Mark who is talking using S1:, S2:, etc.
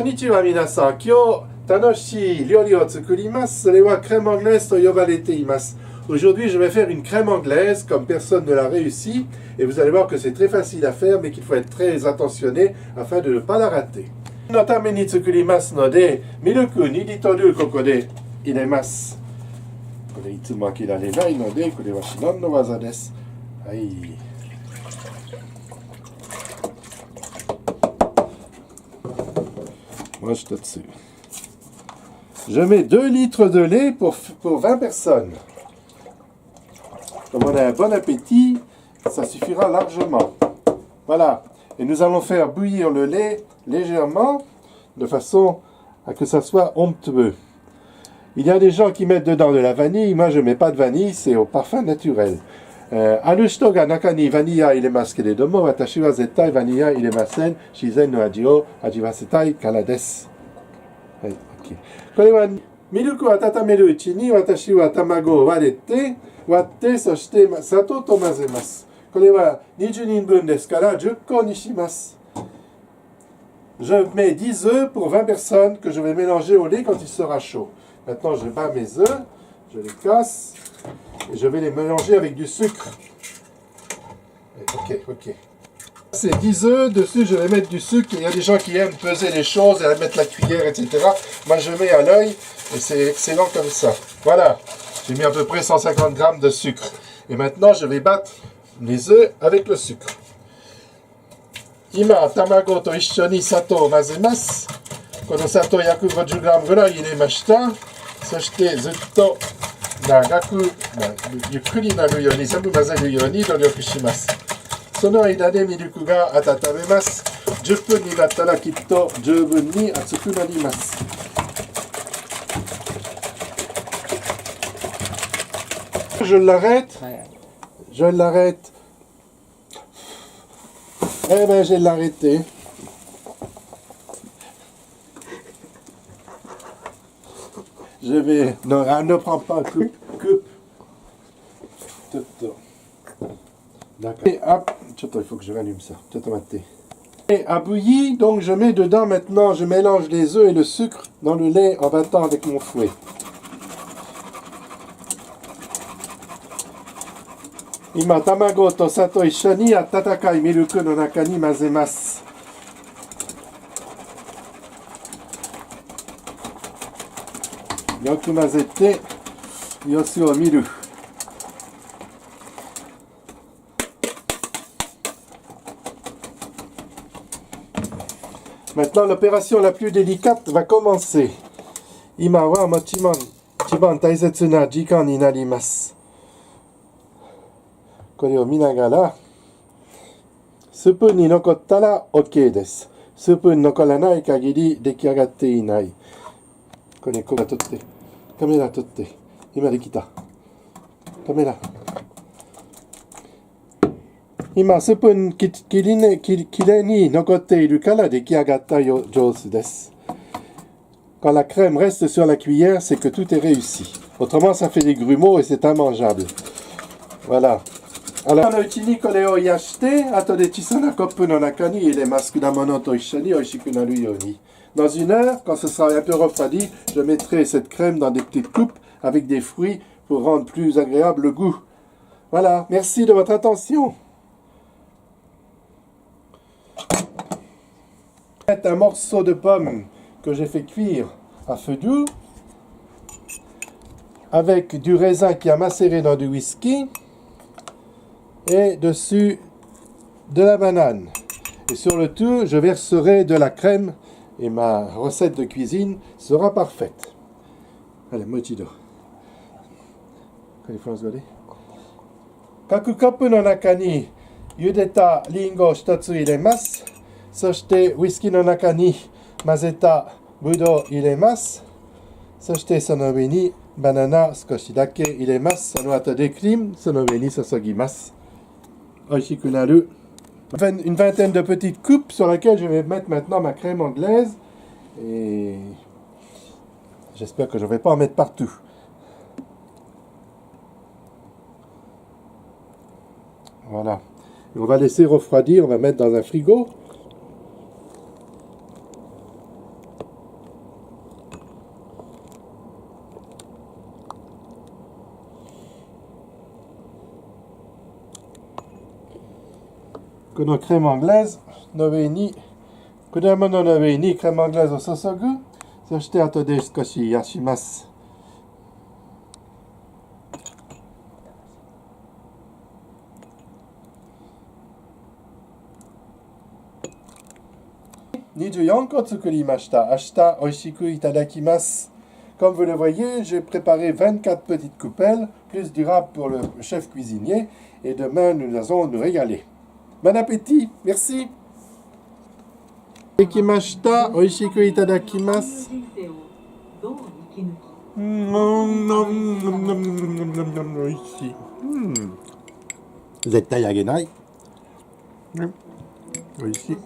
S1: Konnichiwa minasan. Kyo tanoshi ryori o tsukurimasu. Sore wa crème anglaise to yobarete imasu. Aujourd'hui, je vais faire une crème anglaise comme personne ne l'a réussi. Et vous allez voir que c'est très facile à faire, mais qu'il faut être très attentionné afin de ne pas la rater. No tame ni tsukurimasu node, miluku 2 litres koko de iremasu. これいつも飽きられないので、これは至難の技です。はい。もう一つ。Je mets 2 litres de lait pour 20 personnes. Comme on a un bon appétit, ça suffira largement. Voilà. Et nous allons faire bouillir le lait légèrement, de façon à que ça soit onctueux. Il y a des gens qui mettent dedans de la vanille. Moi, je ne mets pas de vanille, c'est au parfum naturel. Aru hito ga naka ni vanilla iremasu keredomo, watashi wa zettai vanilla iremasen, shizen no aji o ajiwasetai kara desu. はい、OK。これはミルクを温めるうちに私は卵を割って、そして砂糖と混ぜます。これは20人分ですから10個にします。Je mets 10 œufs pour 20 personnes que je vais mélanger au lait quand il sera chaud. Maintenant, je bats mes œufs, je les casse et je vais les mélanger avec du sucre. Ok. C'est 10 œufs, dessus je vais mettre du sucre. Il y a des gens qui aiment peser les choses et mettre la cuillère, etc. Moi, je mets à l'œil et c'est excellent comme ça. Voilà, j'ai mis à peu près 150 grammes de sucre. Et maintenant, je vais battre les œufs avec le sucre. Ima, tamago to issho ni sato o mazemasu. この砂糖 150g ぐらい入れました。そしてずっと長く、ゆっくりなるように全部混ぜるように努力します。その間でミルクが温めます。10分になったらきっと十分に熱くなります。Je l'arrête. Je l'arrête. Eh bien, je vais l'arrêter. Je vais... Non, ne prends pas, coupe. D'accord. Et hop, il faut que je rallume ça. Et à bouillir, donc je mets dedans maintenant, je mélange les œufs et le sucre dans le lait en battant avec mon fouet. Ima tamago to sato issho ni atatakai miluku no naka ni mazemasu. Yoku mazete, yosu o miru. Maintenant, l'opération la plus délicate va commencer. Ima wa mochiron ichiban taisetsu na jikan ni narimasu. これを見ながら、スプーンに残ったら OK です。スプーンに残らない限り出来上がっていない。これ、これ撮って。カメラ撮って。今できた。カメラ。今、スプーンきれいに残っているから出来上がった上手です。Quand la crème reste sur la cuillère, c'est que tout est réussi. Autrement, ça fait des grumeaux et c'est immangeable. Voilà. Alors, うちにこれを冷やして、後で小さなコップの中に入れます。果物と一緒に美味しくなるように。Dans une heure, quand ce sera un peu refroidi, je mettrai cette crème dans des petites coupes avec des fruits pour rendre plus agréable le goût. Voilà, merci de votre attention. Un morceau de pomme que j'ai fait cuire à feu doux avec du raisin qui a macéré dans du whisky. Et dessus de la banane. Et sur le tout, je verserai de la crème et ma recette de cuisine sera parfaite. Allez, mochido. Kaku kopu no naka ni yudeta ringo o 1つ入れます。そしてウイスキーの中に混ぜたぶどうを入れます。そしてその上にバナナ少しだけ入れます。その後でクリームその上に注ぎます。Une vingtaine de petites coupes sur lesquelles je vais mettre maintenant ma crème anglaise. Et j'espère que je ne vais pas en mettre partout. Voilà. Et on va laisser refroidir, on va mettre dans un frigo. このクレームアングレーズの上に果物の上にクレームアングレーズを注ぐ。そして後で少し冷やします。24個作りました。明日美味しくいただきます。Comme vous le voyez, j'ai préparé 24 petites coupelles, plus du rap pour le chef cuisinier. Et demain, nous allons nous régaler. Bon appétit, merci. できました。美味しくいただきます。美味しい。絶対あげない。美味しい。